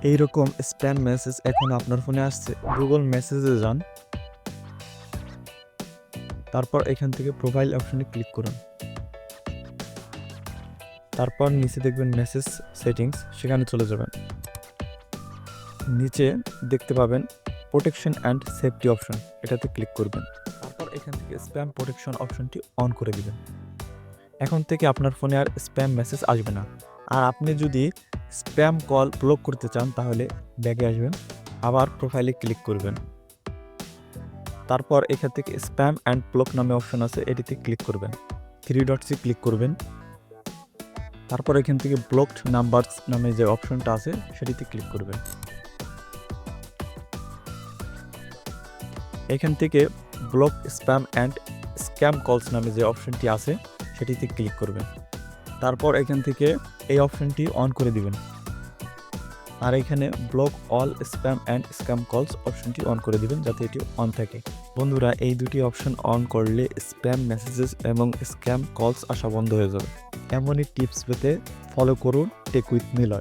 এইরকম spam message এখন আপনার ফোনে আসছে, গুগল মেসেজে যান, তারপর এখান থেকে প্রোফাইল অপশনে ক্লিক করুন। তারপর নিচে দেখবেন মেসেজ সেটিংস, সেখানে চলে যাবেন। নিচে দেখতে পাবেন প্রোটেকশন অ্যান্ড সেফটি অপশন, এটাতে ক্লিক করবেন। তারপর এখান থেকে স্প্যাম প্রোটেকশন অপশনটি অন করে দিবেন। এখন থেকে আপনার ফোনে আর স্প্যাম মেসেজ আসবে না। আর আপনি যদি স্প্যাম কল ব্লক করতে চান তাহলে ব্যাগে আসবেন, আবার প্রোফাইলে ক্লিক করবেন। তারপর এখান থেকে স্প্যাম অ্যান্ড ব্লক নামে অপশন আছে, এটিতে ক্লিক করবেন। থ্রি ডটসে ক্লিক করবেন। তারপর এখান থেকে ব্লকড নাম্বারস নামে যে অপশনটা আছে সেটিতে ক্লিক করবেন। এখান থেকে ব্লক স্প্যাম অ্যান্ড স্ক্যাম কলস নামে যে অপশনটি আছে সেটিতে ক্লিক করবেন। তারপর এখান থেকে এই অপশনটি অন করে দিবেন। আর এখানে block all spam and scam কলস অপশনটি অন করে দিবেন, যাতে এটি অন থাকে। বন্ধুরা, এই দুটি অপশন অন করলে স্প্যাম মেসেজেস এবং স্ক্যাম কলস আসা বন্ধ হয়ে যাবে। এমনই টিপস পেতে ফলো করুন টেক উইথ নিলয়।